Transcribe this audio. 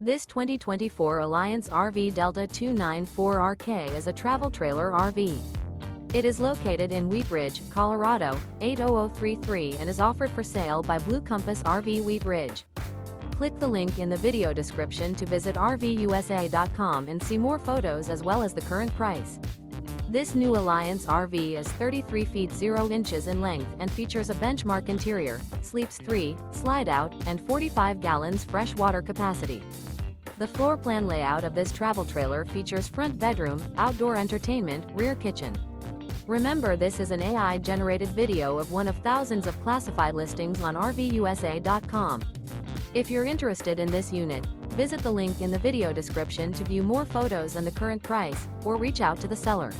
This 2024 Alliance RV Delta 294RK is a travel trailer RV. It is located in Wheat Ridge, Colorado, 80033 and is offered for sale by Blue Compass RV Wheat Ridge. Click the link in the video description to visit RVUSA.com and see more photos as well as the current price. This new Alliance RV is 33 feet 0 inches in length and features a benchmark interior, sleeps 3, slide-out, and 45 gallons fresh water capacity. The floor plan layout of this travel trailer features front bedroom, outdoor entertainment, rear kitchen. Remember, this is an AI-generated video of one of thousands of classified listings on RVUSA.com. If you're interested in this unit, visit the link in the video description to view more photos and the current price, or reach out to the seller.